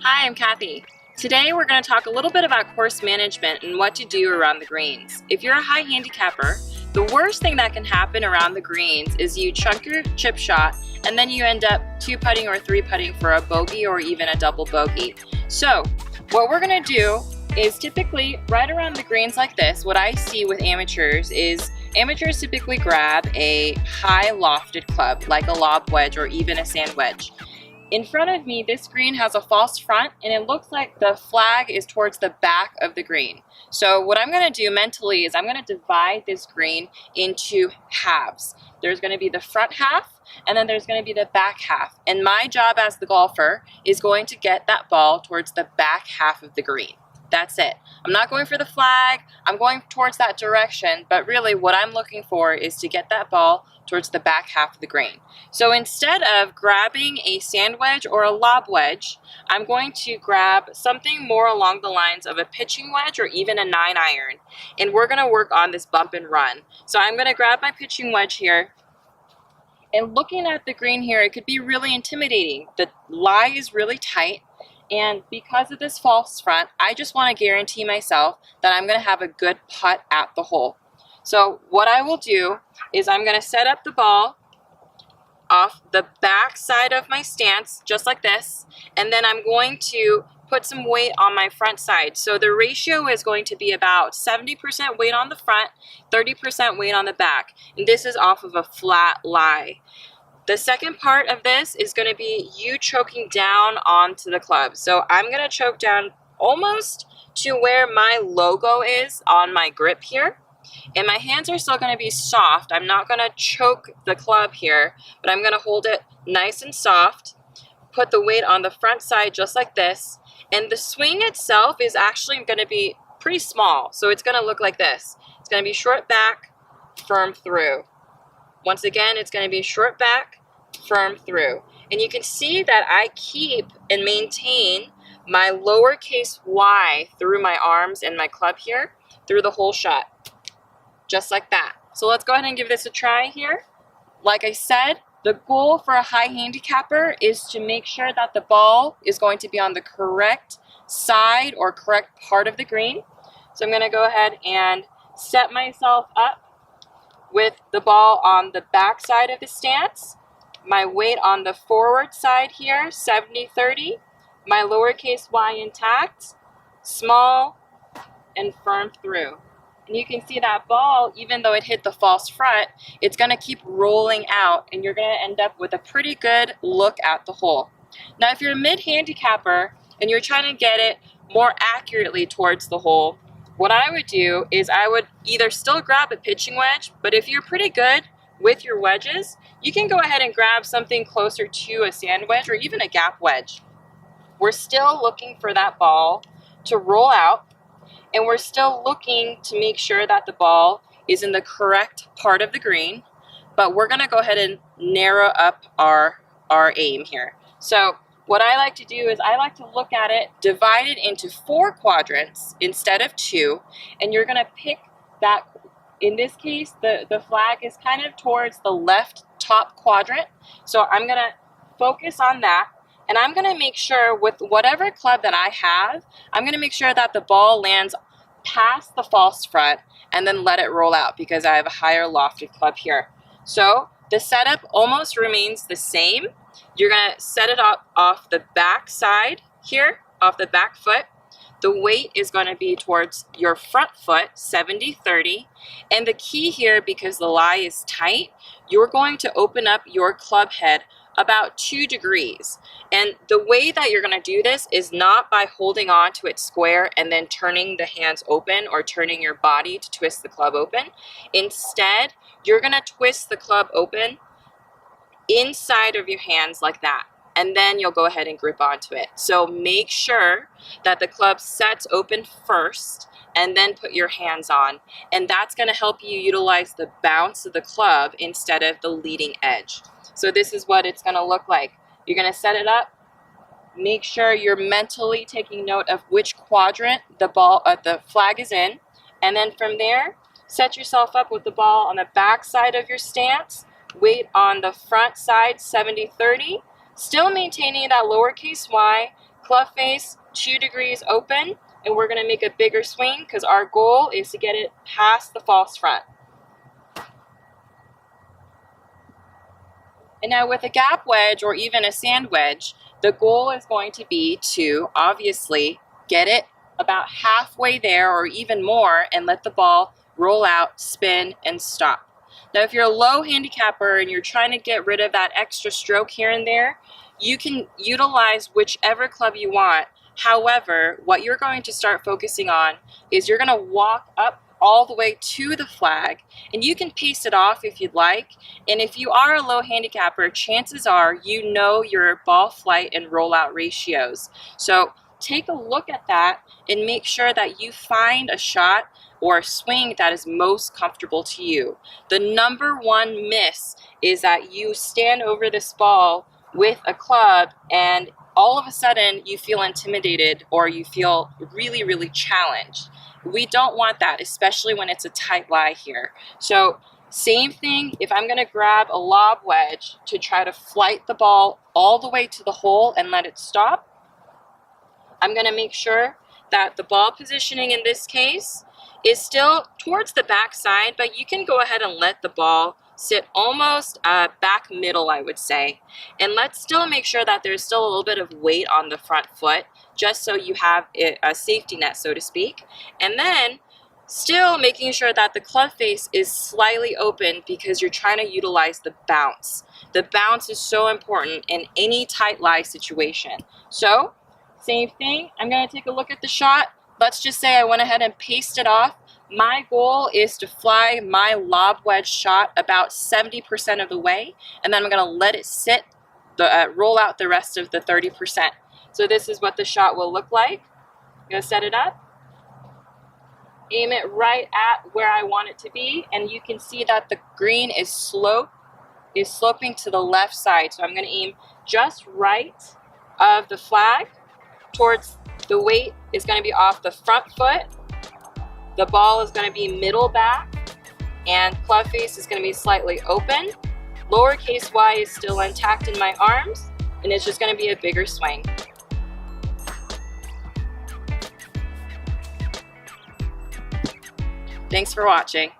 Hi, I'm Cathy. Today we're going to talk a little bit about course management and what to do around the greens. If you're a high handicapper, the worst thing that can happen around the greens is you chunk your chip shot and then you end up 2-putting or 3-putting for a bogey or even a double bogey. So what we're going to do is typically right around the greens like this, what I see with amateurs is amateurs typically grab a high lofted club like a lob wedge or even a sand wedge. In front of me, this green has a false front and it looks like the flag is towards the back of the green. So what I'm going to do mentally is I'm going to divide this green into halves. There's going to be the front half and then there's going to be the back half. And my job as the golfer is going to get that ball towards the back half of the green. That's it. I'm not going for the flag, I'm going towards that direction, but really what I'm looking for is to get that ball towards the back half of the green. So instead of grabbing a sand wedge or a lob wedge, I'm going to grab something more along the lines of a pitching wedge or even a 9-iron. And we're going to work on this bump and run. So I'm going to grab my pitching wedge here. And looking at the green here, it could be really intimidating. The lie is really tight. And because of this false front, I just want to guarantee myself that I'm going to have a good putt at the hole. So what I will do is I'm going to set up the ball off the back side of my stance, just like this, and then I'm going to put some weight on my front side. So the ratio is going to be about 70% weight on the front, 30% weight on the back, and this is off of a flat lie. The second part of this is going to be you choking down onto the club. So I'm going to choke down almost to where my logo is on my grip here. And my hands are still going to be soft. I'm not going to choke the club here, but I'm going to hold it nice and soft. Put the weight on the front side just like this. And the swing itself is actually going to be pretty small. So it's going to look like this. It's going to be short back, firm through. Once again, it's going to be short back, firm through. And you can see that I keep and maintain my lowercase y through my arms and my club here through the whole shot. Just like that. So let's go ahead and give this a try here. Like I said, the goal for a high handicapper is to make sure that the ball is going to be on the correct side or correct part of the green. So I'm going to go ahead and set myself up with the ball on the back side of the stance, my weight on the forward side here, 70-30, my lowercase y intact, small and firm through. And you can see that ball, even though it hit the false front, it's going to keep rolling out and you're going to end up with a pretty good look at the hole. Now if you're a mid-handicapper and you're trying to get it more accurately towards the hole, what I would do is I would either still grab a pitching wedge, but if you're pretty good with your wedges, you can go ahead and grab something closer to a sand wedge or even a gap wedge. We're still looking for that ball to roll out, and we're still looking to make sure that the ball is in the correct part of the green, but we're going to go ahead and narrow up our aim here. So what I like to do is I like to look at it divided into 4 quadrants instead of 2, and you're going to pick that. In this case, the flag is kind of towards the left top quadrant, so I'm going to focus on that, and I'm going to make sure with whatever club that I have, I'm going to make sure that the ball lands past the false front and then let it roll out because I have a higher lofted club here. So the setup almost remains the same. You're going to set it up off the back side here, off the back foot. The weight is going to be towards your front foot, 70-30. And the key here, because the lie is tight, you're going to open up your club head about 2 degrees. And the way that you're going to do this is not by holding on to it square and then turning the hands open or turning your body to twist the club open. Instead, you're going to twist the club open inside of your hands like that, and then you'll go ahead and grip onto it. So make sure that the club sets open first and then put your hands on, and that's going to help you utilize the bounce of the club instead of the leading edge. So this is what it's going to look like. You're going to set it up, make sure you're mentally taking note of which quadrant the flag is in, and then from there set yourself up with the ball on the back side of your stance, weight on the front side, 70-30, still maintaining that lowercase y, Club face 2 degrees open, and we're going to make a bigger swing because our goal is to get it past the false front. And now with a gap wedge or even a sand wedge, the goal is going to be to obviously get it about halfway there or even more and let the ball roll out, spin, and stop. Now if you're a low handicapper and you're trying to get rid of that extra stroke here and there, you can utilize whichever club you want. However, what you're going to start focusing on is you're going to walk up all the way to the flag, and you can pace it off if you'd like. And if you are a low handicapper, chances are you know your ball flight and rollout ratios. So take a look at that and make sure that you find a shot or a swing that is most comfortable to you. The number one miss is that you stand over this ball with a club and all of a sudden you feel intimidated or you feel really, really challenged. We don't want that, especially when it's a tight lie here. So same thing, if I'm going to grab a lob wedge to try to flight the ball all the way to the hole and let it stop, I'm going to make sure that the ball positioning in this case is still towards the back side, but you can go ahead and let the ball sit almost back middle, I would say. And let's still make sure that there's still a little bit of weight on the front foot, just so you have a safety net, so to speak. And then still making sure that the club face is slightly open because you're trying to utilize the bounce. The bounce is so important in any tight lie situation. So same thing, I'm going to take a look at the shot. Let's just say I went ahead and paced it off. My goal is to fly my lob wedge shot about 70% of the way, and then I'm going to let it sit, roll out the rest of the 30%. So this is what the shot will look like. I'm going to set it up, aim it right at where I want it to be, and you can see that the green is sloping to the left side. So I'm going to aim just right of the flag towards the weight is going to be off the front foot. The ball is going to be middle back, and club face is going to be slightly open. Lowercase y is still intact in my arms, and it's just going to be a bigger swing. Thanks for watching.